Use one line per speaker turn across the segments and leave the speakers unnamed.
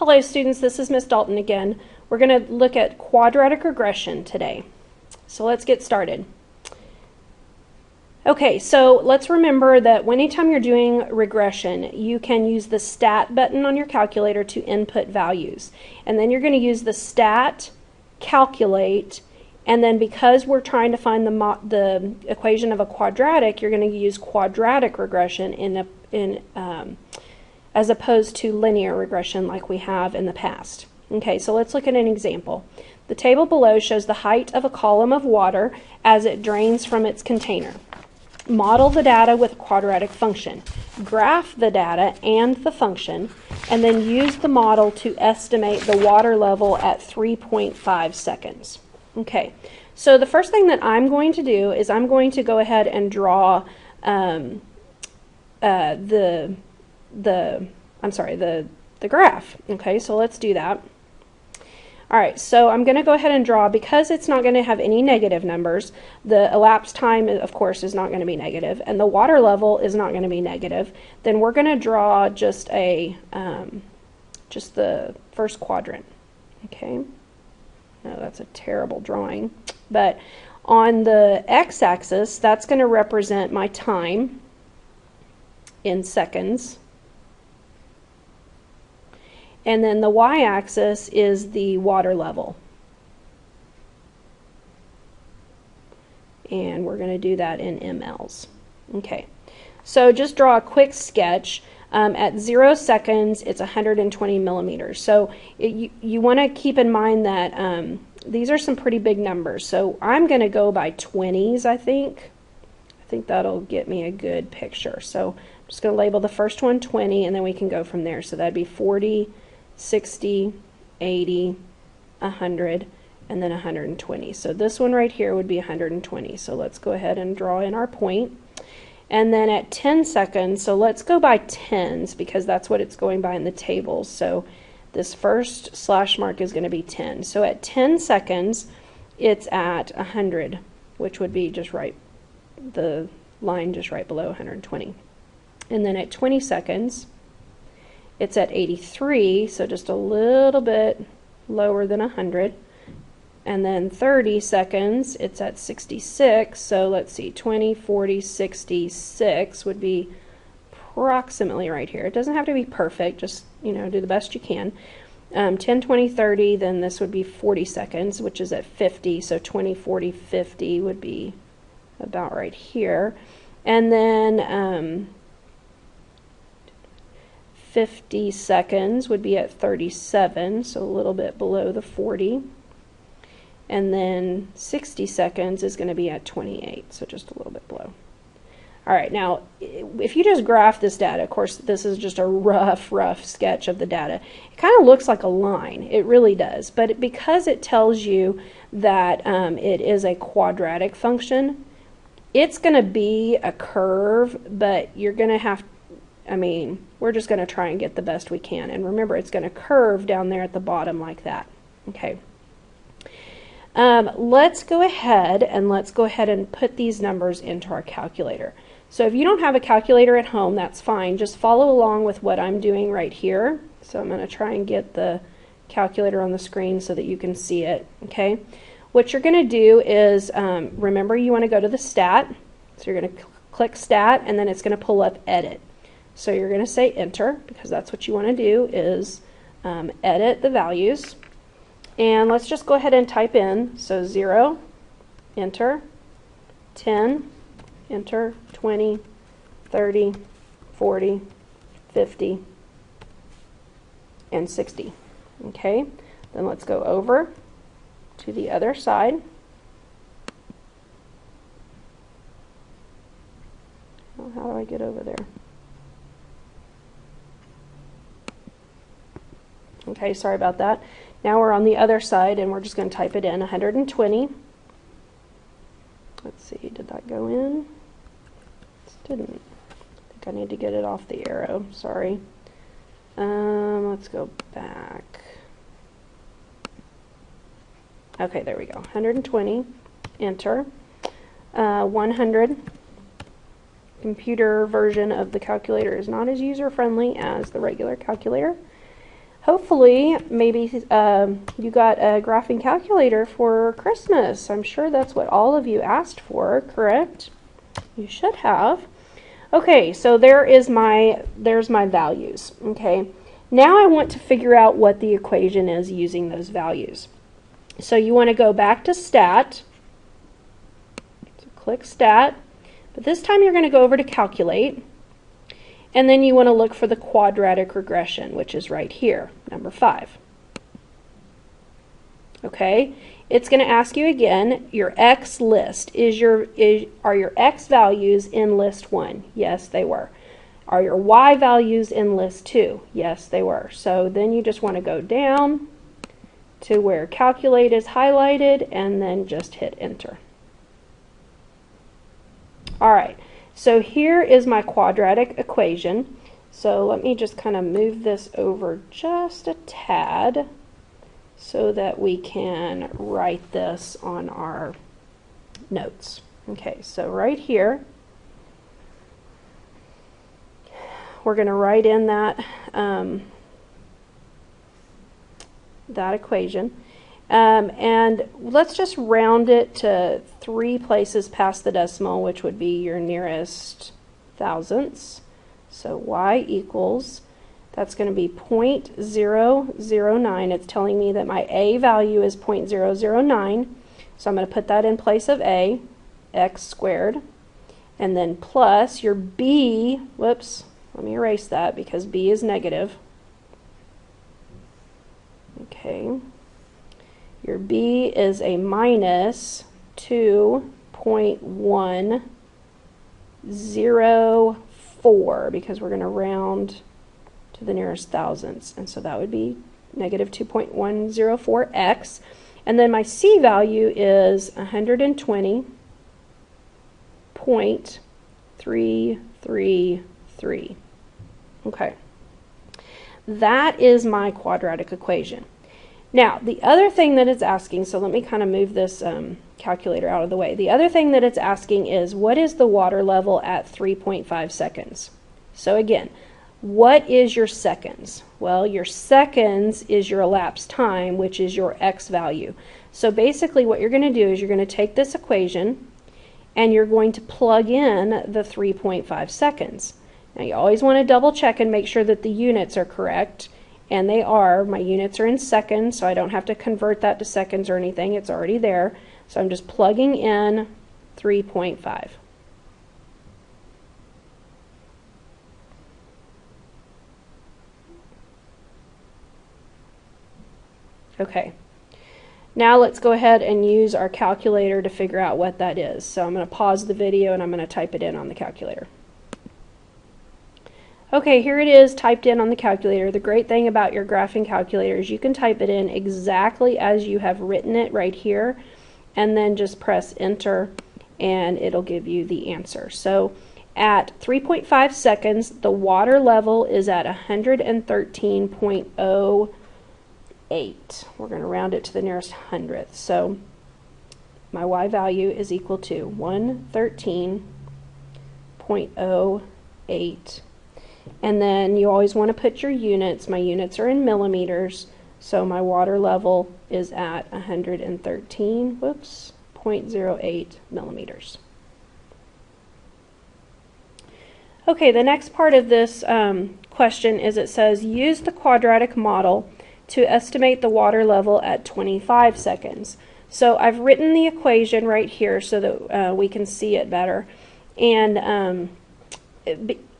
Hello students, this is Miss Dalton again. We're going to look at quadratic regression today. So let's get started. Okay, so let's remember that anytime you're doing regression, you can use the stat button on your calculator to input values. And then you're going to use the stat, calculate, and then because we're trying to find the equation of a quadratic, you're going to use quadratic regression as opposed to linear regression like we have in the past. Okay, so let's look at an example. The table below shows the height of a column of water as it drains from its container. Model the data with a quadratic function. Graph the data and the function, and then use the model to estimate the water level at 3.5 seconds. Okay, so the first thing that I'm going to do is I'm going to go ahead and draw the graph. Okay, so let's do that. Alright, so I'm going to go ahead and draw, because it's not going to have any negative numbers, the elapsed time, of course, is not going to be negative, and the water level is not going to be negative, then we're going to draw just the first quadrant. Okay, no, that's a terrible drawing, but on the x-axis, that's going to represent my time in seconds. And then the y-axis is the water level. And we're going to do that in mLs. Okay, so just draw a quick sketch. At 0 seconds, it's 120 millimeters. So you want to keep in mind that these are some pretty big numbers. So I'm going to go by 20s, I think. I think that'll get me a good picture. So I'm just going to label the first one 20, and then we can go from there. So that'd be 40, 60, 80, 100, and then 120. So this one right here would be 120. So let's go ahead and draw in our point. And then at 10 seconds, so let's go by tens because that's what it's going by in the table. So this first slash mark is going to be 10. So at 10 seconds, it's at 100, which would be just right, the line just right below 120. And then at 20 seconds, it's at 83, so just a little bit lower than 100. And then 30 seconds, it's at 66. So let's see, 20, 40, 66 would be approximately right here. It doesn't have to be perfect, just, you know, do the best you can. 10, 20, 30, then this would be 40 seconds, which is at 50. So 20, 40, 50 would be about right here. And then 50 seconds would be at 37, so a little bit below the 40. And then 60 seconds is going to be at 28, so just a little bit below. Alright, now if you just graph this data, of course this is just a rough sketch of the data. It kind of looks like a line, it really does, but because it tells you that it is a quadratic function, it's going to be a curve, but you're going to have, we're just going to try and get the best we can. And remember, it's going to curve down there at the bottom like that. Okay. Let's go ahead and put these numbers into our calculator. So if you don't have a calculator at home, that's fine. Just follow along with what I'm doing right here. So I'm going to try and get the calculator on the screen so that you can see it. Okay. What you're going to do is, remember, you want to go to the stat. So you're going to click stat, and then it's going to pull up edit. So you're going to say enter, because that's what you want to do, is edit the values. And let's just go ahead and type in. So 0, enter, 10, enter, 20, 30, 40, 50, and 60. Okay, then let's go over to the other side. Well, how do I get over there? Okay, sorry about that. Now we're on the other side, and we're just going to type it in, 120. Let's see, did that go in? It didn't. I think I need to get it off the arrow, sorry. Let's go back. Okay, there we go, 120, enter. 100. Computer version of the calculator is not as user-friendly as the regular calculator. hopefully, maybe you got a graphing calculator for Christmas. I'm sure that's what all of you asked for, correct? You should have. Okay, so there's my values. Okay, now I want to figure out what the equation is using those values. So you want to go back to stat. So click stat, but this time you're going to go over to calculate. And then you want to look for the quadratic regression, which is right here, number 5. Okay, it's going to ask you again, your X list. Are your X values in list 1? Yes, they were. Are your Y values in list 2? Yes, they were. So then you just want to go down to where calculate is highlighted and then just hit enter. All right. So here is my quadratic equation. So let me just kind of move this over just a tad so that we can write this on our notes. Okay, so right here, we're going to write in that, that equation. And let's just round it to 3 places past the decimal, which would be your nearest thousandths. So y equals, that's going to be 0.009. It's telling me that my a value is 0.009. So I'm going to put that in place of a, x squared. And then plus your b, whoops, let me erase that because b is negative. Okay. Your b is a minus 2.104 because we're going to round to the nearest thousandths. And so that would be negative 2.104x. And then my c value is 120.333. Okay. That is my quadratic equation. Now, the other thing that it's asking, so let me kind of move this calculator out of the way. The other thing that it's asking is, what is the water level at 3.5 seconds? So again, what is your seconds? Well, your seconds is your elapsed time, which is your x value. So basically what you're going to do is you're going to take this equation and you're going to plug in the 3.5 seconds. Now, you always want to double check and make sure that the units are correct. And they are. My units are in seconds, so I don't have to convert that to seconds or anything. It's already there. So I'm just plugging in 3.5. Okay. Now let's go ahead and use our calculator to figure out what that is. So I'm going to pause the video and I'm going to type it in on the calculator. Okay, here it is typed in on the calculator. The great thing about your graphing calculator is you can type it in exactly as you have written it right here, and then just press enter and it'll give you the answer. So at 3.5 seconds, the water level is at 113.08. We're going to round it to the nearest hundredth. So my y value is equal to 113.08. And then you always want to put your units. My units are in millimeters, so my water level is at 113.08 millimeters. Okay, the next part of this question is it says, use the quadratic model to estimate the water level at 25 seconds. So I've written the equation right here so that we can see it better. And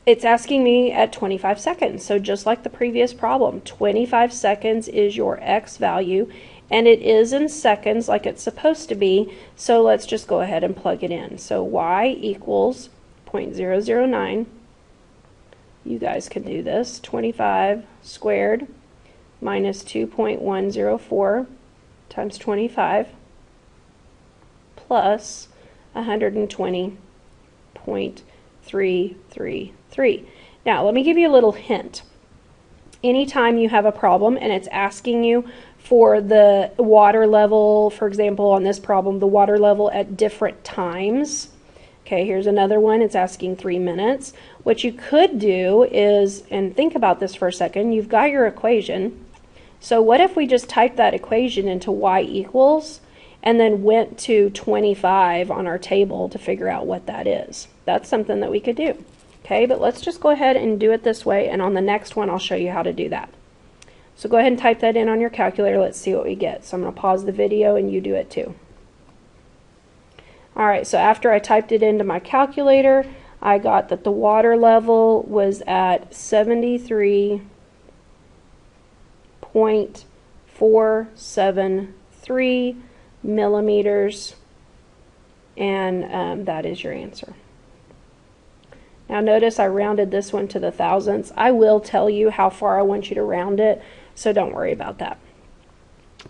it's asking me at 25 seconds. So just like the previous problem, 25 seconds is your x value, and it is in seconds like it's supposed to be. So let's just go ahead and plug it in. So y equals 0.009. You guys can do this. 25 squared minus 2.104 times 25 plus 120.333. Now, let me give you a little hint. Anytime you have a problem and it's asking you for the water level, for example, on this problem, the water level at different times. Okay, here's another one. It's asking 3 minutes. What you could do is, and think about this for a second, you've got your equation, So what if we just typed that equation into y equals and then went to 25 on our table to figure out what that is? That's something that we could do. Okay, but let's just go ahead and do it this way, and on the next one I'll show you how to do that. So go ahead and type that in on your calculator. Let's see what we get. So I'm going to pause the video and you do it too. Alright, so after I typed it into my calculator, I got that the water level was at 73.473 millimeters, and that is your answer. Now notice I rounded this one to the thousandths. I will tell you how far I want you to round it, so don't worry about that.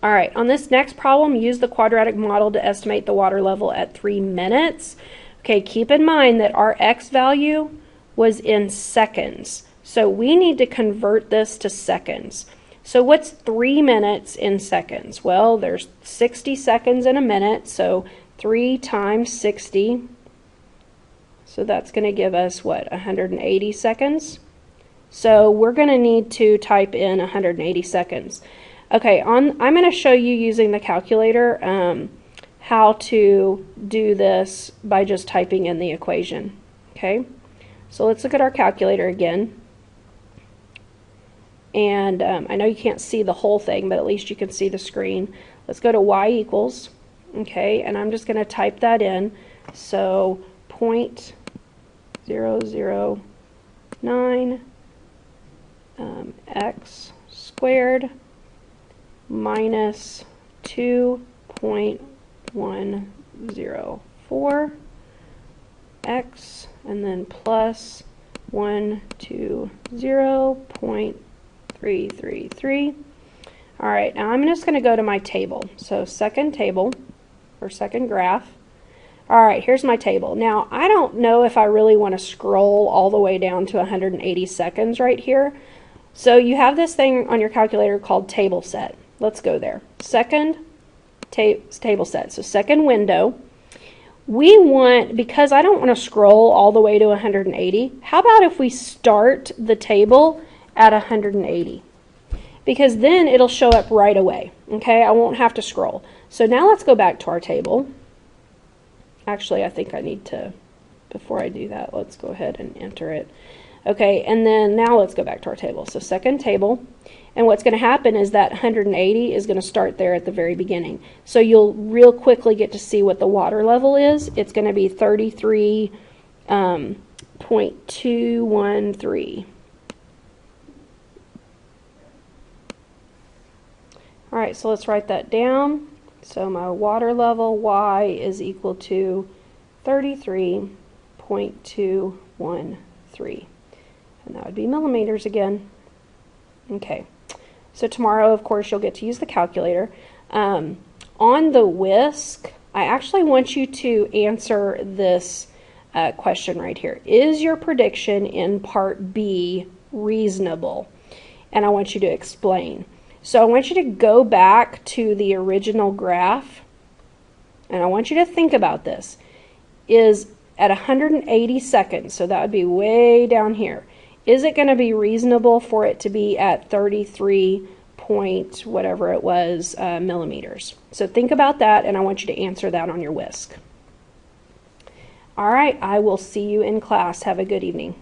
Alright, on this next problem, use the quadratic model to estimate the water level at 3 minutes. Okay, keep in mind that our x value was in seconds, so we need to convert this to seconds. So what's 3 minutes in seconds? Well, there's 60 seconds in a minute, so 3 times 60. So that's going to give us, what, 180 seconds? So we're going to need to type in 180 seconds. Okay, I'm going to show you using the calculator how to do this by just typing in the equation. Okay, so let's look at our calculator again. And I know you can't see the whole thing, but at least you can see the screen. Let's go to y equals. Okay, and I'm just going to type that in. So 0.009 x squared minus 2.104 x, and then plus 120.333. All right, now I'm just going to go to my table. So second table, or second graph. All right, here's my table. Now, I don't know if I really want to scroll all the way down to 180 seconds right here. So you have this thing on your calculator called table set. Let's go there. Second table set. So second window. We want, because I don't want to scroll all the way to 180, how about if we start the table at 180? Because then it'll show up right away. Okay, I won't have to scroll. So now let's go back to our table. Actually, I think I need to, before I do that, let's go ahead and enter it. Okay, and then now let's go back to our table. So second table, and what's going to happen is that 180 is going to start there at the very beginning. So you'll real quickly get to see what the water level is. It's going to be 33.213. All right, so let's write that down. So my water level, y, is equal to 33.213. And that would be millimeters again. Okay, so tomorrow, of course, you'll get to use the calculator. On the whisk, I actually want you to answer this question right here. Is your prediction in part B reasonable? And I want you to explain. So I want you to go back to the original graph, and I want you to think about this. Is at 180 seconds, so that would be way down here, is it going to be reasonable for it to be at 33 point whatever it was millimeters? So think about that, and I want you to answer that on your whisk. All right, I will see you in class. Have a good evening.